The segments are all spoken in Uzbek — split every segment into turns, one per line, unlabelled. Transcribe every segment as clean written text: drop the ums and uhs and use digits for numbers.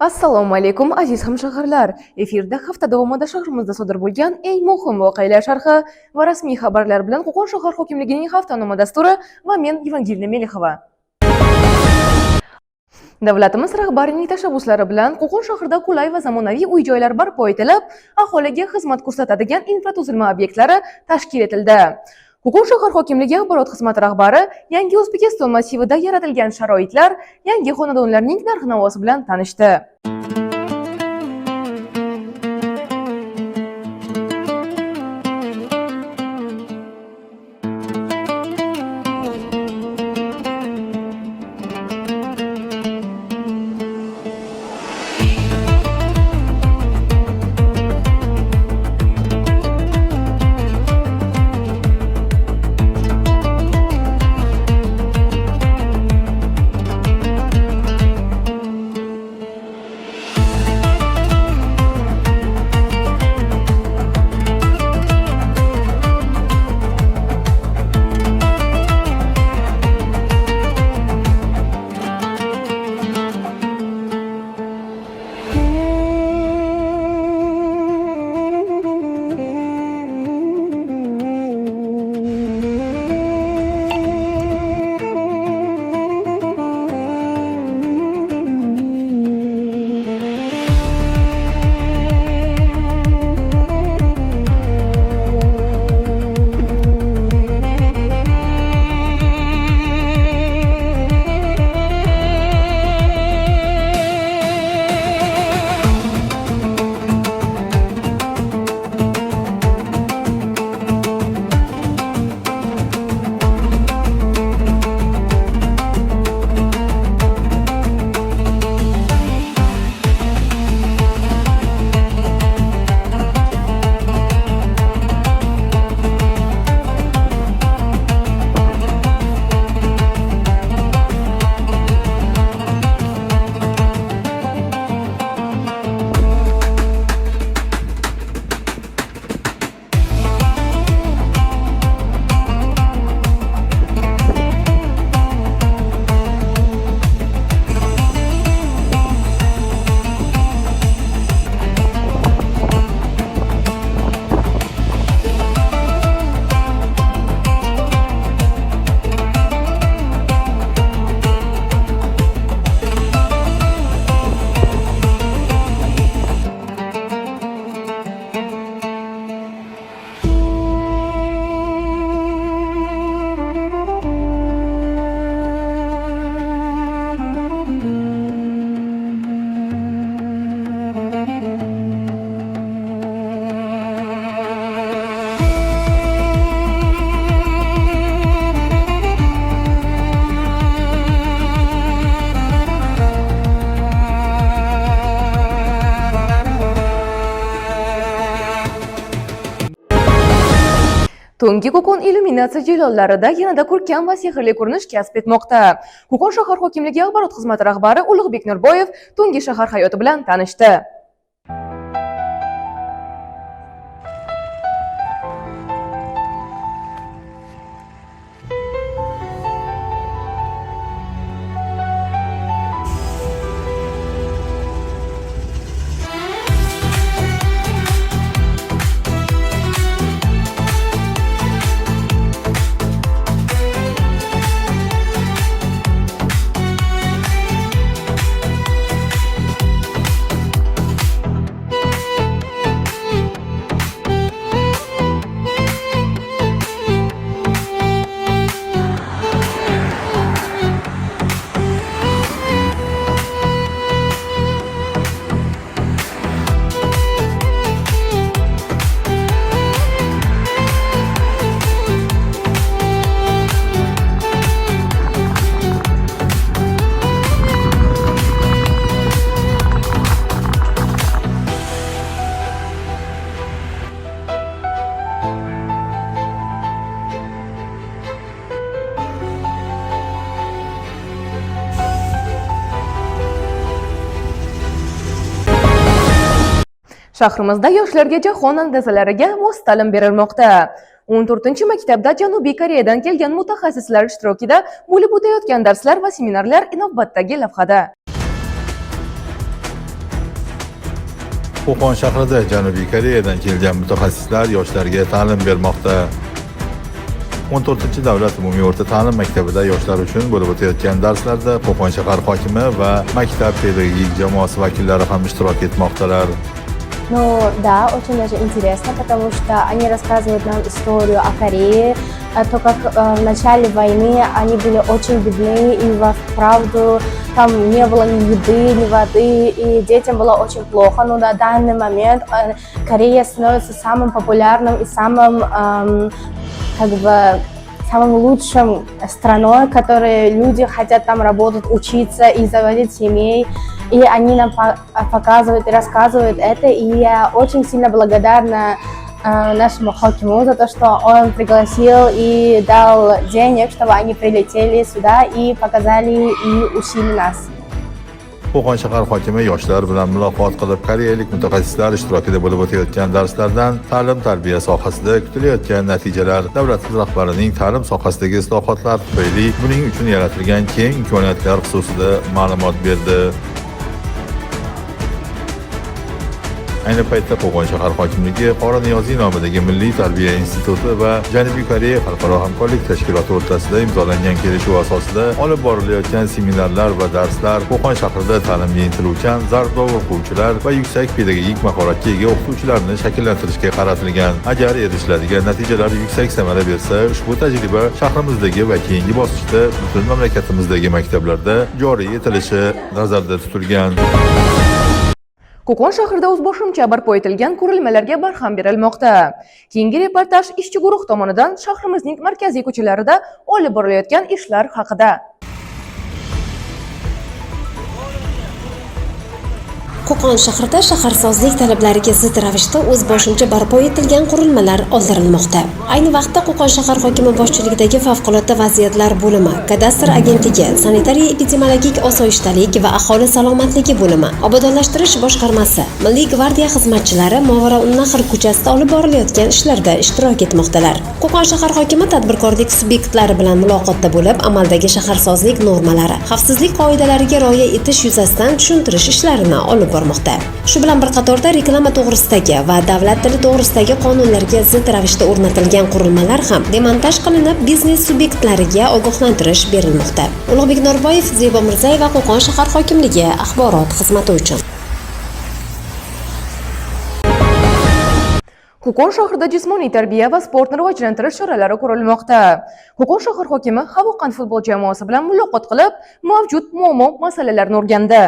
Assalomu alaykum aziz hamshahrilar. Efirda hafta davomida shahrimizda sodir bo'lgan eng muhim voqealar sharhi va rasmiy xabarlar bilan Qo'qon shahar hokimligining haftanoma dasturi va men Evangelina Melixova. Davlatimiz rahbarining tashabbuslari bilan Qo'qon shahrida qulay va zamonaviy uy-joylar barpo etilib, aholiga xizmat ko'rsatadigan infratuzilma obyektlari tashkil etildi. Qo'qon shahar hokimligi axborot xizmati rahbari Yangi O'zbekiston massivida yaratilgan sharoitlar, yangi xonadonlarning narx-navosi bilan tanishdi. Tungi Qo'qon illyuminatsiya jilollarida yanada ko'rkam va sehrli ko'rinish kasb etmoqda. Qo'qon shahar hokimligi axborot xizmati rahbari Ulug'bek Nurboyev tungi shahar hayoti bilan tanishdi. Shahrimizda yoshlarga jahon andazalariga mos ta'lim berilmoqda. 14-maktabda Janubiy Koreyadan kelgan mutaxassislar ishtirokida bo'lib o'tayotgan darslar va seminarlar navbatdagi lavhada.
Qo'qon shahrida Janubiy Koreyadan kelgan mutaxassislar yoshlarga ta'lim bermoqda. 14 davlat umumiy o'rta ta'lim maktabida yoshlar uchun bo'lib o'tayotgan darslarda Qo'qon shahar hokimi va maktab pedagogik jamoasi vakillari ham ishtirok etmoqdalar.
Ну да, очень даже интересно, потому что они рассказывают нам историю о Корее, то, как в начале войны они были очень бедны, и вправду там не было ни еды, ни воды, и детям было очень плохо. Но на данный момент Корея становится самым популярным и самым, самым лучшим страной, в которой люди хотят там работать, учиться и заводить семей. И они нам показывают и рассказывают это, и я очень сильно благодарна нашему хокиму за то, что он пригласил и дал денег, чтобы они прилетели сюда и показали и учили нас.
Qo'qon shahar hokimi yoshlar bilan muloqot qilib, koreyalik mutaxassislar ishtirokida bo'lib o'tayotgan darslardan ta'lim-tarbiya sohasida kutilayotgan natijalar, davlat rahbarining ta'lim sohasidagi islohotlar tufayli buning uchun yaratilgan keng imkoniyatlar xususida ma'lumot berdi. Ayni paytda Qo'qon shahar hokimligi Qora Niyoziy nomidagi Milliy tarbiya instituti va Janubiy Koreya xalqaro hamkorlik tashkiloti o'rtasida imzolangan kelishuv asosida olib borilayotgan seminarlar va darslar Qo'qon shahrida ta'limga intiluvchan zarur o'quvchilar va yuksak pedagogik mahoratga ega o'qituvchilarni shakllantirishga qaratilgan. Agar erishiladigan natijalar yuksak samara bersa, ushbu tajriba shahrimizdagi va keyingi bosqichda butun mamlakatimizdagi maktablarda joriy etilishi nazarda tutilgan.
Qo'qon shahrida o'zboshimcha barpo etilgan qurilmalarga barham berilmoqda. Keyingi reportaj ishchi guruh tomonidan shahrimizning markaziy ko'chalarida olib borilayotgan ishlar haqida.
Qo'qon shahrida shaharsozlik talablariga zid ravishda o'zboshimcha barpo etilgan qurilmalar oldirilmoqda. Ayni vaqtda Qo'qon shahar hokimi boshchiligidagi favqulodda vaziyatlar bo'limi, kadastr agentligi, sanitariya epidemiologik osoyishtalik va aholi salomatligi bo'limi, obodonlashtirish boshqarmasi, Milliy gvardiya xizmatchilari Movara-un-Nahr ko'chasida olib borilayotgan ishlarda ishtirok etmoqdalar. Qo'qon shahar hokimi tadbirkorlik subyektlari bilan muloqotda bo'lib, amaldagi shaharsozlik normalari, xavfsizlik qoidalariga rioya etish yuzasidan tushuntirish ishlarini olib bormoqda. Shu bilan bir qatorda reklama to'g'risidagi va davlat tili to'g'risidagi qonunlarga zid ravishda o'rnatilgan qurilmalar ham demontaj qilinib, biznes subyektlariga ogohlantirish berilmoqda. Ulug'bek Norboyev, Zebo Mirzayeva, Qo'qon shahar hokimligi axborot xizmati uchun.
Qo'qon shahrida jismoniy tarbiya va sportni rivojlantirish choralari ko'rilmoqda. Qo'qon shahar hokimi Xavoqand futbol jamoasi bilan muloqot qilib, mavjud muammo masalalarni o'rgandi.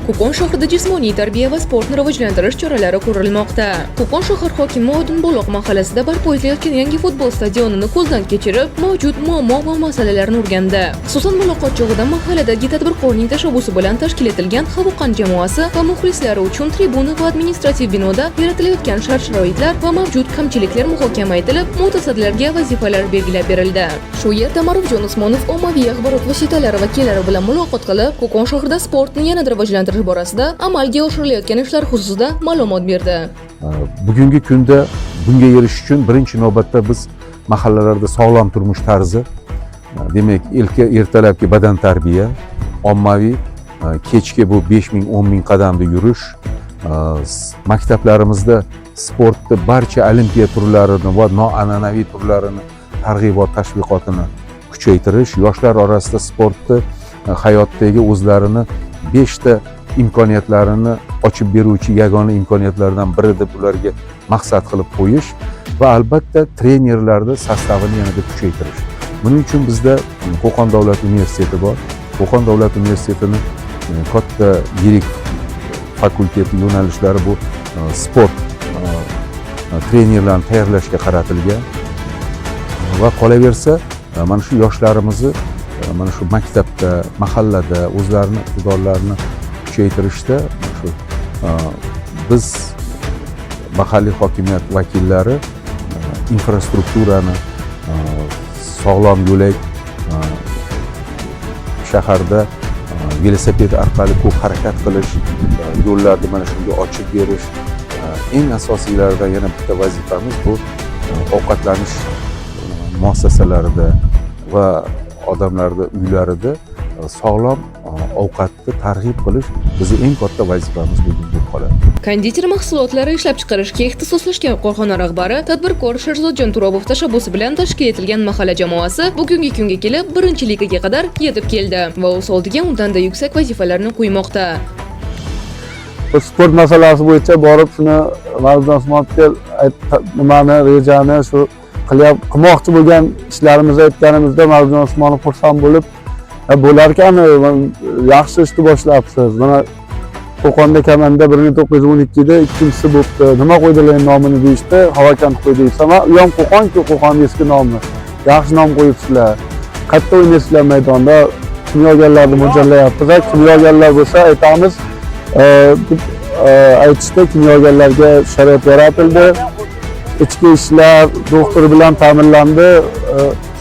Qo'qon shahrida jismoniy tarbiya va sportni rivojlantirish choralari ko'rilmoqda. Qo'qon shahar hokimi Odinboloq mahallasida barpo etilayotgan yangi futbol stadionini ko'zdan kechirib, mavjud muammo va masalalarni o'rgandi. Xususan, muloqot chog'ida mahalladagi tadbirkorning tashabbusi bilan tashkil etilgan Xavoqand jamoasi va muxlislari uchun tribuna va administrativ binoda yaratilayotgan shart-sharoitlar va mavjud kamchiliklar muhokama etilib, mutasaddilarga vazifalar belgilab berildi. Shu yerda Ma'rufjon Usmonov ommaviy axborot vositalari vakillari bilan muloqot qilib, Qo'qon shahrida sportni yanada rivojlantirish borasida amalga oshirilayotgan ishlar xususida ma'lumot berdi.
Bugungi kunda bunga erishish uchun birinchi navbatda biz mahallalarda sog'lom turmush tarzi, demak, ertalabki badan tarbiya, ommaviy kechki bu 5000-10 ming qadamda yurish, maktablarimizda sportni barcha olimpiya turlarini va noan'anaviy turlarini targ'ibot tashviqotini kuchaytirish, yoshlar orasida sportni hayotdagi o'zlarini 5 ta imkoniyatlarini ochib beruvchi yagona imkoniyatlardan biri deb ularga maqsad qilib qo'yish va albatta trenerlarda sostavini yanada kuchaytirish. Buning uchun bizda Qo'qon davlat universiteti bor. Qo'qon davlat universitetining katta yirik fakulteti yo'nalishlari bu sport trenerlarni tayyorlashga qaratilgan va qolaversa mana shu yoshlarimizni mana shu maktabda, mahallada o'zlarini iqtidorlarini kuchaytirishda biz mahalliy hokimiyat vakillari infrastrukturani, sog'lom yo'lak, shaharda velosiped orqali ko'p harakat qilish, yo'llarni mana shunga ochib berish, eng asosiylaridan yana bitta vazifamiz bu ovqatlanish muassasalarida va odamlarda uylarida sog'lom ovqatni targ'ib qilish bizni eng katta vazifamiz bugun bo'lib qoladi.
Konditer mahsulotlari ishlab chiqarishga ixtisoslashgan korxona rahbari tadbirkor Sherzodjon Turobov tashabbusi bilan tashkil etilgan mahalla jamoasi bugungi kunga kelib birinchi ligaga qadar yetib keldi va o'z oldiga undanda yuksak vazifalarni qo'ymoqda.
Sport masalasi bo'yicha borib shuni Mavzudan Usmonovga nimani rejani shu qilmoqchi bo'lgan ishlarimizni aytganimizda Mavzudan Usmonov xursand bo'lib bo'larkan, yaxshi ishni boshlabsiz. Mana Qo'qonda komanda 1912da ikkinchisi bo'libdi. Nima qo'ydilar nomini deyishdi, Havakand qo'ydi deysa, u ham Qo'qon-ku, Qo'qon eski nomi. Yaxshi nom qo'yibsizlar. Qayerda o'ynaysizlar maydonda? Kimyogarlarni mo'ljallayapmiz. Kimyogarlar bo'lsa aytamiz, aytishda kimyogarlarga sharoit yaratildi. Ichki ishlar doktori bilan ta'minlandi.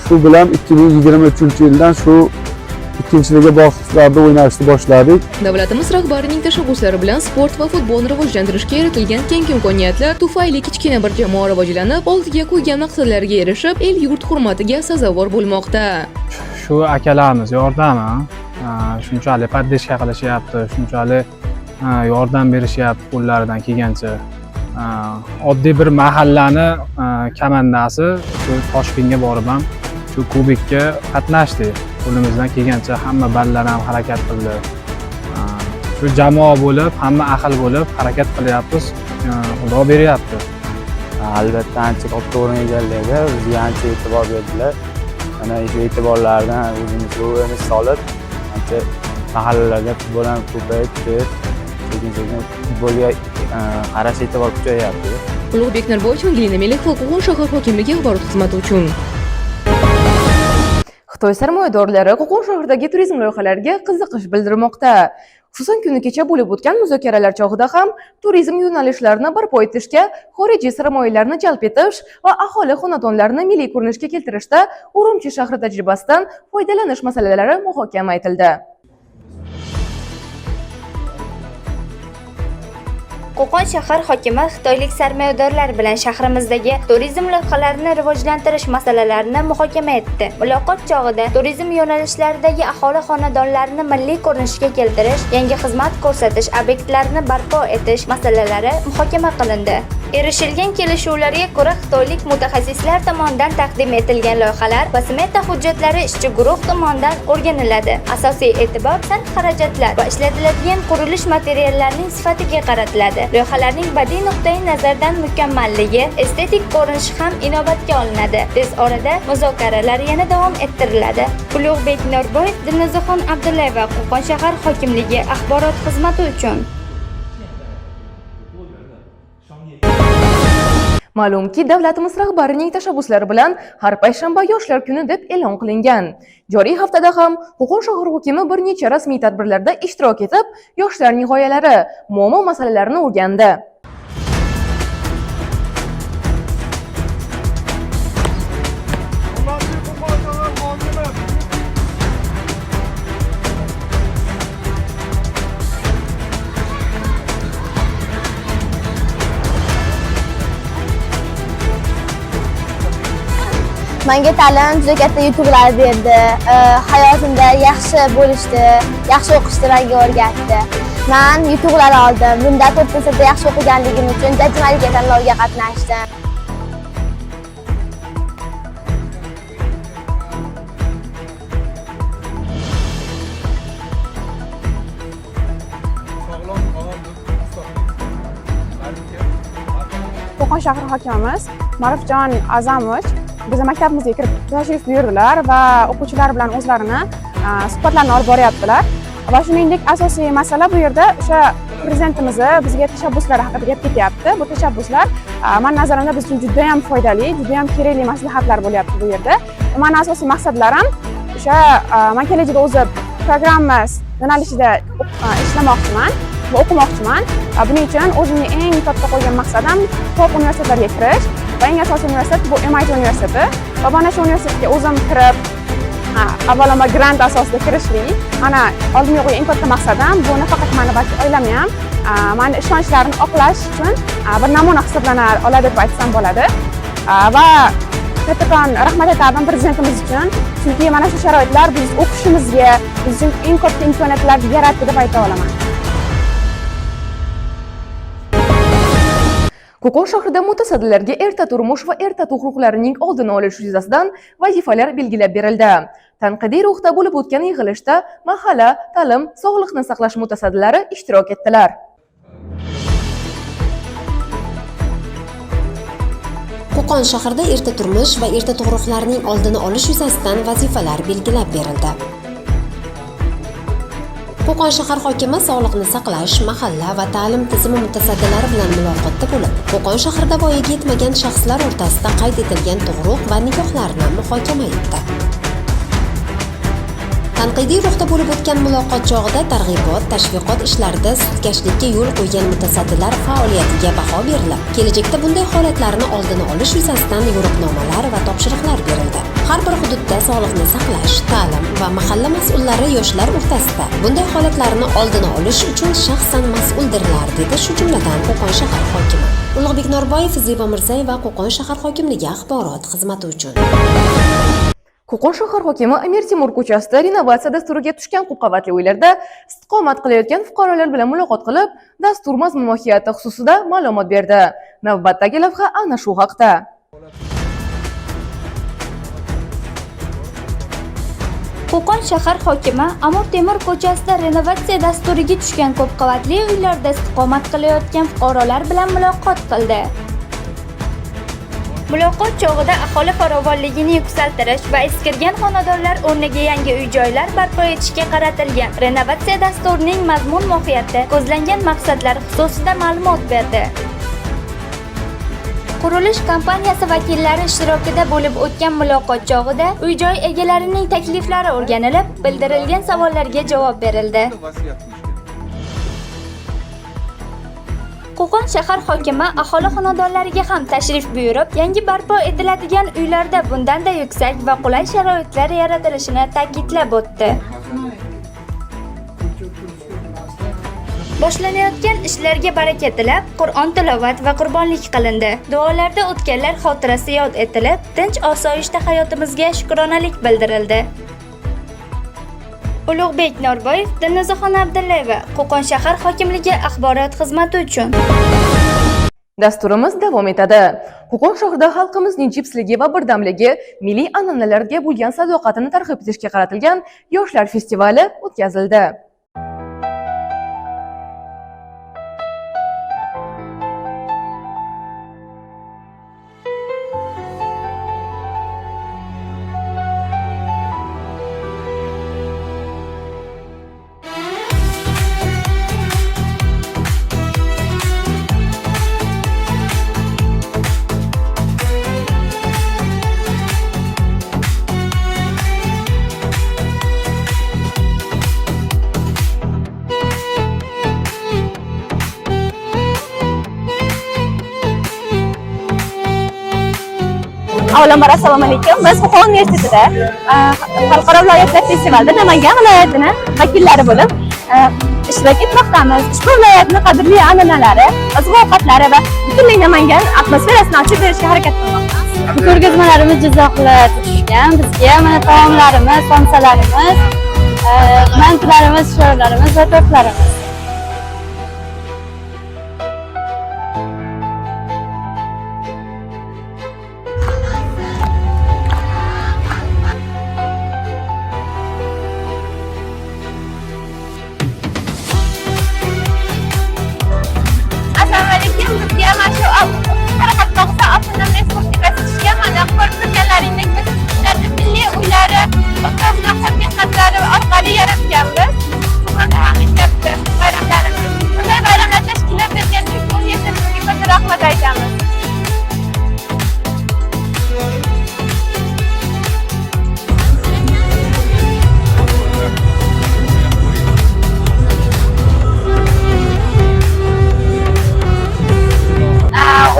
Shu bilan 2023-yildan shu ikkinchiligi bosqichlarda o'ynashni boshladik.
Davlatimiz rahbarining tashabbuslari bilan sport va futbolni rivojlantirishga yaratilgan keng imkoniyatlar tufayli kichkina bir jamoa rivojlanib, oldiga qo'ygan maqsadlariga erishib, el yurt hurmatiga sazovor bo'lmoqda.
Shu akalarimiz yordami, shunchalik poddeshka qilishyapti, shunchalik yordam berishyapti qo'llaridan kelgancha. Oddiy bir mahallani komandasi shu Toshkentga borib ham shu kubikka qatnashdi. Qo'limizdan kelgancha hamma ballar ham harakat qildi. Shu jamoa bo'lib, hamma ahil bo'lib harakat qilyapmiz. Xudo beryapti.
Albatta ancha katta o'rin egalladi, bizga ancha e'tibor berdilar. Mana shu e'tiborlardan o'zimizga o'rnish solib, ancha mahallalarga futbol ham ko'payib ketdi. Sekin-sekin futbolga qarash e'tibor kuchayapti.
Ulug'bek Narboyev, Angelina Melexova, Qo'qon shahar hokimligi axborot xizmati uchun. Xitoy sarmoyadorlari Qo'qon shahridagi turizm loyihalariga qiziqish bildirmoqda. Xususan, kuni kecha bo'lib o'tgan muzokaralar chog'ida ham turizm yo'nalishlarini barpo etishga, xorijiy sarmoyalarni jalb etish va aholi xonadonlarini milliy ko'rinishga keltirishda Urumchi shahri tajribasidan foydalanish masalalari muhokama etildi.
Qo'qon shahar hokimi xitoylik sarmoyadorlar bilan shahrimizdagi turizm loyihalarini rivojlantirish masalalarini muhokama etdi. Muloqot chog'ida turizm yo'nalishlaridagi aholi xonadonlarini milliy ko'rinishga keltirish, yangi xizmat ko'rsatish obyektlarini barpo etish masalalari muhokama qilindi. Erishilgan kelishuvlarga ko'ra xitoylik mutaxassislar tomonidan taqdim etilgan loyihalar va smeta hujjatlari ishchi guruh tomonidan o'rganiladi. Asosiy e'tibor san'at xarajatlar va ishlatiladigan qurilish materiallarining sifatiga qaratiladi. Loyihalarning badiiy nuqtai nazardan mukammalligi, estetik ko'rinishi ham inobatga olinadi. Tez orada muzokaralar yana davom ettiriladi. Ulug'bek Norboyev, Dilnozaxon Abdullayeva, Qo'qon shahar hokimligi axborot xizmati uchun.
Ma'lumki, davlatimiz rahbarining tashabbuslari bilan har payshanba yoshlar kuni deb e'lon qilingan. Joriy haftada ham Qo'qon shahar hokimi bir necha rasmiy tadbirlarda ishtirok etib, yoshlarning g'oyalari, muammo masalalarini o'rgandi.
Menga ta'lim juda katta yutuqlar berdi. Hayotimda yaxshi bo'lishni, yaxshi o'qishni menga o'rgatdi. Men yutuqlar oldim. Bunda 4-da yaxshi o'qiganligim uchun Jajji Malika tanloviga qatnashdim.
Qo'qon shahar hokimimiz Ma'rufjon A'zamovich bizning maktabimizga kirib tashrif buyurdilar va o'quvchilar bilan o'zlarini suhbatlarni olib boryaptilar. Va shuningdek asosiy masala bu yerda o'sha prezidentimiz bizga tashabbuslari haqida gap ketyapti. Bu tashabbuslar men nazarimda biz uchun juda ham foydali, juda ham kerakli maslahatlar bo'lyapti bu yerda. Mening asosiy maqsadlarim o'sha men kelajakda o'zi programma yo'nalishida ishlamoqchiman va o'qimoqchiman. Buning uchun o'zimning eng katta qo'ygan maqsadim top universitetlarga kirish va eng asosiy universitet bu MIT universiteti. Va mana shu universitetga o'zim kirib, avvalambor grant asosida kirishlik. Mana oldimga qo'ygan eng katta maqsadim bu nafaqat meni, balki oilamni ham meni ishonchlarini oqlash uchun bir namuna hisoblana oladi deb aytsam bo'ladi. Va kattakon rahmat aytaman prezidentimiz uchun. chunki mana shu sharoitlar biz o'qishimizga, biz uchun eng katta imkoniyatlarni yaratdi deb ayta olaman.
Qo'qon shahrida mutasaddilarga erta turmush va erta tug'ruqlarining oldini olish yuzasidan vazifalar belgilab berildi. Tanqidiy ruhda bo'lib o'tgan yig'ilishda mahalla, ta'lim, sog'liqni saqlash mutasaddilari ishtirok etdilar.
Qo'qon shahrida erta turmush va erta tug'ruqlarning oldini olish yuzasidan vazifalar belgilab berildi. Qo'qon shahar hokimi sog'liqni saqlash, mahalla va ta'lim tizimi mutasaddilari bilan muloqotda bo'lib, Qo'qon shahrida voyaga yetmagan shaxslar o'rtasida qayd etilgan tug'ruq va nikohlarni muhokama etdi. Tanqidiy ruhda bo'lib o'tgan muloqot chog'ida targ'ibot, tashviqot ishlarida sudkashlikka yo'l qo'ygan mutasaddilar faoliyatiga baho berilib, kelajakda bunday holatlarni oldini olish yuzasidan yo'riqnomalar va topshiriqlar berildi. Har bir hududda sog'liqni saqlash, ta'lim va mahalla mas'ullari yoshlar o'rtasida bunday holatlarni oldini olish uchun shaxsan mas'uldirlar, dedi shu jumladan Qo'qon shahar hokimi. Ulug'bek Norboyev, Zibo Mirzayeva Qo'qon shahar hokimligi axborot xizmati uchun.
Qo'qon shahar hokimi Amir Temur ko'chasida renovatsiya dasturiga tushgan ko'p qavatli uylarda istiqomat qilayotgan fuqarolar bilan muloqot qilib, dastur mazmun mohiyati xususida ma'lumot berdi. Navbatdagi lavha ana shu haqda.
Qo'qon shahar hokimi Amir Temur ko'chasida renovatsiya dasturiga tushgan ko'p qavatli uylarda istiqomat qilayotgan fuqarolar bilan muloqot qildi. Muloqot chog'ida aholi farovonligini yuksaltirish va eskirgan xonadonlar o'rniga yangi uy-joylar barpo etishga qaratilgan renovatsiya dasturining mazmun mohiyati, ko'zlangan maqsadlari xususida ma'lumot berdi. Qurilish kompaniyasi vakillari ishtirokida bo'lib o'tgan muloqot chog'ida uy-joy egalarining takliflari o'rganilib, bildirilgan savollarga javob berildi. Qo'qon shahar hokimi aholi xonadonlariga ham tashrif buyurib, yangi barpo etiladigan uylarda bundanda yuksak va qulay sharoitlar yaratilishini ta'kidlab o'tdi. Boshlanayotgan ishlarga baraka tilab, Qur'on tilovat va qurbonlik qilindi. Duolarda o'tganlar xotirasi yod etilib, tinch osoyishta hayotimizga shukronalik bildirildi. Ulug'bek Norboyev, Dilnozaxon Abdullayeva, Qo'qon shahar hokimligi axborot xizmati uchun.
Dasturimiz davom etadi. Qo'qon shahrida xalqimizning jipsligi va birdamligi, milliy an'analarga bo'lgan sadoqatini targ'ib etishga qaratilgan yoshlar festivali o'tkazildi.
Avvalambor assalomu alaykum. Biz Qo'qon universitetida xalqaro viloyatlar festivalida Namangan viloyatini vakillari bo'lib ishtirok etmoqdamiz. Ushbu viloyatning qadrli an'analari, oziq-ovqatlari va butunlay Namangan atmosferasini ochib berishga harakat qilmoqdamiz.
Ko'rgazmalarimiz Jizzaxda tushgan. Bizga mana taomlarimiz, somsalarimiz, mantilarimiz, sho'rlarimiz va tortlarimiz.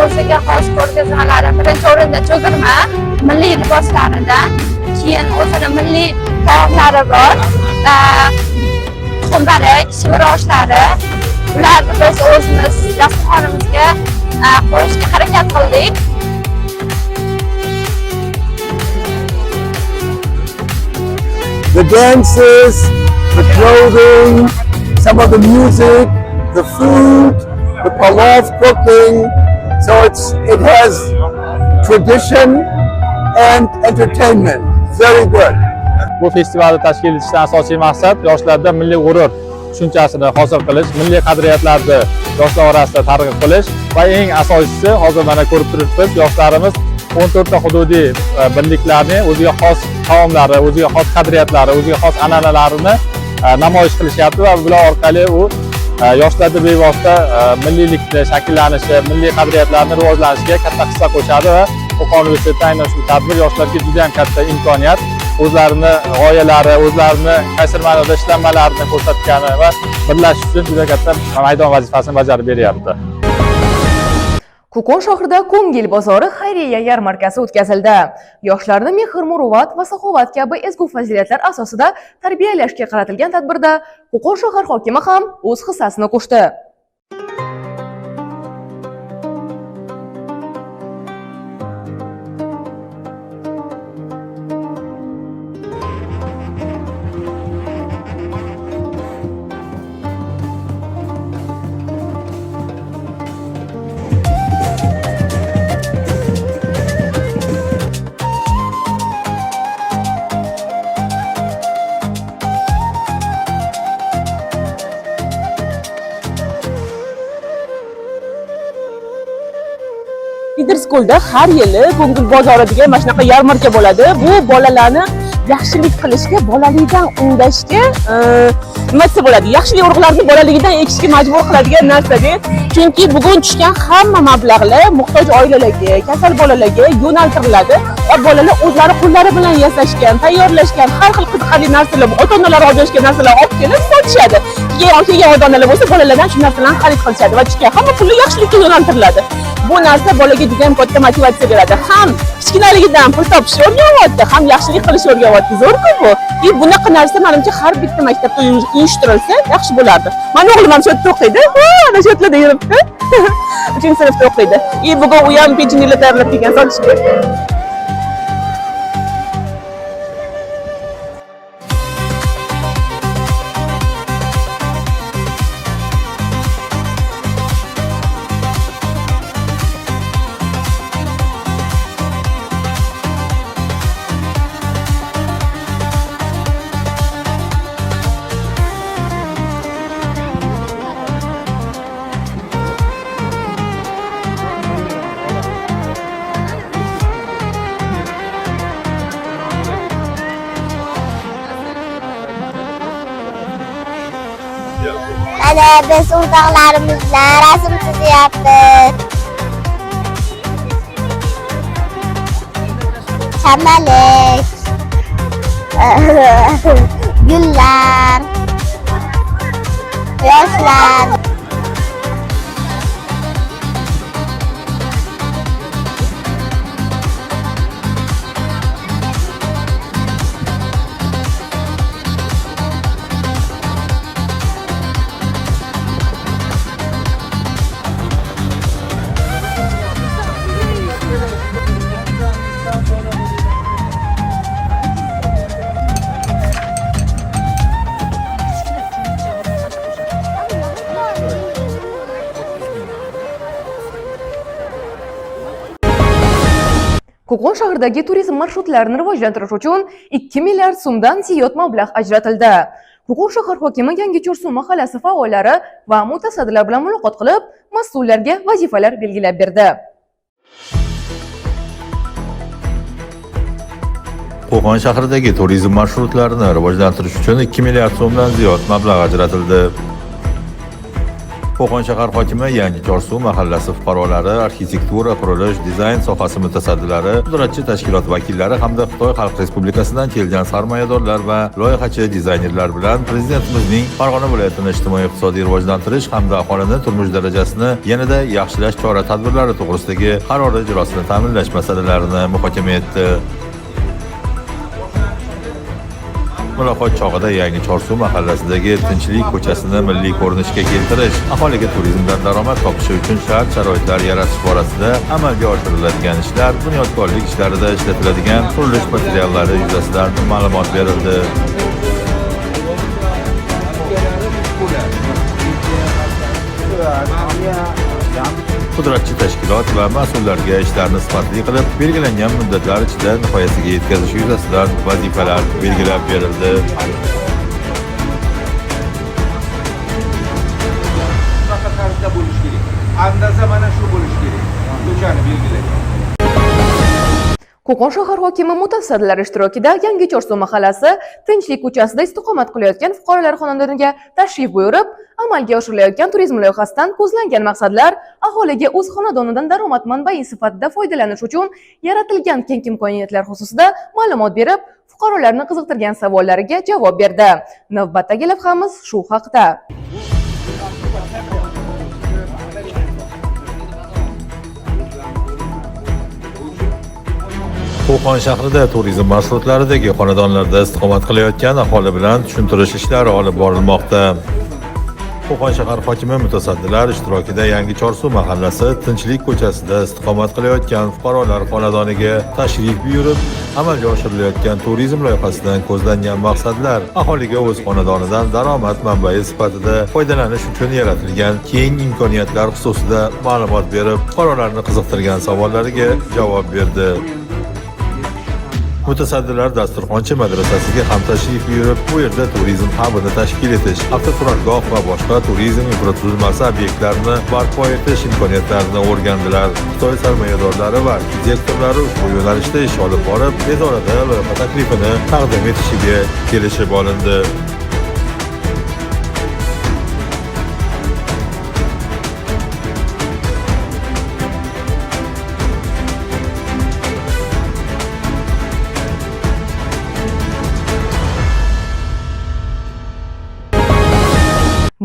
O'ziga xos ko'rgazmalari birinchi o'rinda cho'g'irma, milliy liboslaridan, keyin o'zini milliy taomlari bor, tuxumbarak, shivir oshlari. Ularni biz o'zimiz dasturxonimizga qo'yishga harakat qildik.
the dances, the clothing, some of the music, the food, the palav cooking. So it has tradition and entertainment. Very good.
Bu festivalni tashkil etishdan asosiy maqsad yoshlarda milliy g'urur tushunchasini hosil qilish, milliy qadriyatlarni yoshlar orasida targ'ib qilish va eng asosiysi hozir mana ko'rib turibmiz, yoshlarimiz 14 ta hududiy birliklarning o'ziga xos taomlari, o'ziga xos qadriyatlari, o'ziga xos an'analarini namoyish qilishyapti va bular orqali u yoshlarda bevosita milliylikni shakllanishi, milliy qadriyatlarni rivojlanishiga katta hissa qo'shadi va Qo'qon universiteti aynan shu tadbir yoshlarga juda ham katta imkoniyat, o'zlarini g'oyalari, o'zlarini qaysi ma'noda ishlanmalarini ko'rsatgani va birlashish uchun juda katta maydon vazifasini bajarib beryapti.
Qo'qon shahrida Ko'ngil bozori xayriya yarmarkasi o'tkazildi. Yoshlarni mehr, muruvvat va saxovat kabi ezgu fazilatlar asosida tarbiyalashga qaratilgan tadbirda Qo'qon shahar hokimi ham o'z hissasini qo'shdi.
Schoolda har yili Ko'ngil bozori degan mana shunaqa yarmarka bo'ladi. Bu bolalarni yaxshilik qilishga, bolalikdan undashga nima desa bo'ladi? Yaxshilik urug'larini bolaligidan ekishga majbur qiladigan narsa-da. Chunki bugun tushgan hamma mablag'lar muhtoj oilalarga, kasal bolalarga yo'naltiriladi va bolalar o'zlari qo'llari bilan yasashgan, tayyorlashgan har xil qiziqarli narsalar, ota-onalar olishgan narsalar olib kelib sotishadi. Kelgan ota-onalar bo'lsa bolalardan shu narsalarni xarid qilishadi va tushgan hamma pulni yaxshilikka yo'naltiriladi. Bu narsa bolaga juda ham katta motivatsiya beradi. Ham kichkinaligidan pul topishni o'rganyapti, ham yaxshilik qilishni o'rganyapti. Zo'r-ku bu. Bunaqa narsa menimcha har bitta maktabda uyushtirilsa yaxshi bo'lardi. Meni o'g'lim ham shu yerda o'qiydi. Ana shu yerda yuribdi. 3-sinfda o'qiydi. Bugun u ham pechenyelar tayyorlab kelgan sotishga.
Ana biz o'rtoqlarimiz bilan rasm chizyapmiz. Chamalak, gullar, yoshlar.
Qo'qon shahridagi turizm marshrutlarini rivojlantirish uchun 2 milliard so'mdan ziyod mablag' ajratildi. Qo'qon shahar hokimi Yangi Chorsu mahallasi faollari va mutasaddilar bilan muloqot qilib, mas'ullarga vazifalar belgilab berdi.
Qo'qon shahridagi turizm marshrutlarini rivojlantirish uchun 2 milliard so'mdan ziyod mablag' ajratildi. Qo'qon shahar hokimi Yangi Chorsu mahallasi fuqarolari, arxitektura, qurilish, dizayn sohasi mutasaddilari, pudratchi tashkilot vakillari hamda Xitoy Xalq Respublikasidan kelgan sarmoyadorlar va loyihachi dizaynerlar bilan Prezidentimizning Farg'ona viloyatini ijtimoiy-iqtisodiy rivojlantirish hamda aholining turmush darajasini yanada yaxshilash chora-tadbirlari to'g'risidagi qarori ijrosini ta'minlash masalalarini muhokama etdi. Muloqot chog'ida Yangi Chorsu mahallasidagi Tinchlik ko'chasini milliy ko'rinishga keltirish, aholiga turizmdan daromad topishi uchun shart-sharoitlar yaratish borasida amalga oshiriladigan ishlar, bunyodkorlik ishlarida ishlatiladigan qurilish materiallari yuzasidan ma'lumot berildi. pudratchi tashkilot va mas'ullarga ishlarni sifatli qilib, belgilangan muddatlar ichida nihoyasiga yetkazish yuzasidan vazifalar belgilab berildi.
Tarzda bo'lish kerak. Andaza mana shu bo'lish kerak. Ko'chani belgilagan.
Qo'qon shahar hokimi mutasaddilar ishtirokida Yangi Chorsu mahallasi Tinchlik ko'chasida istiqomat qilayotgan fuqarolar xonadoniga tashrif buyurib, amalga oshirilayotgan turizm loyihasidan ko'zlangan maqsadlar aholiga o'z xonadonidan daromad manbai sifatida foydalanish uchun yaratilgan keng imkoniyatlar xususida ma'lumot berib, fuqarolarni qiziqtirgan savollariga javob berdi. Navbatdagi lavhamiz shu haqda.
Qo'qon shahrida turizm marshrutlaridagi xonadonlarda istiqomat qilayotgan aholi bilan tushuntirish ishlari olib borilmoqda. Qo'qon shahar hokimi mutasaddilar ishtirokida Yangi Chorsu mahallasi Tinchlik ko'chasida istiqomat qilayotgan fuqarolar xonadoniga tashrif buyurib, amalga oshirilayotgan turizm loyihasidan ko'zlangan maqsadlar aholiga o'z xonadonidan daromad manbai sifatida foydalanish uchun yaratilgan keng imkoniyatlar xususida ma'lumot berib, fuqarolarni qiziqtirgan savollariga javob berdi. Mutasaddilar Dasturxonchi madrasasiga ham tashrif buyurib, bu yerda turizm hubini tashkil etish, avtoturargoh va boshqa turizm infratuzilmasi obyektlarini barpo etish imkoniyatlarini o'rgandilar. Xitoy sarmoyadorlari va direktorlari ushbu yo'nalishda ish olib borib, tez orada loyiha taklifini taqdim etishiga kelishib olindi.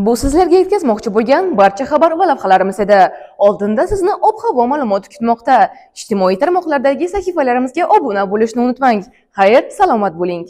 Bu sizlarga yetkazmoqchi bo'lgan barcha xabar va lavhalarimiz edi. Oldinda sizni ob-havo ma'lumoti kutmoqda. Ijtimoiy tarmoqlardagi sahifalarimizga obuna bo'lishni unutmang. Xayr, salomat bo'ling.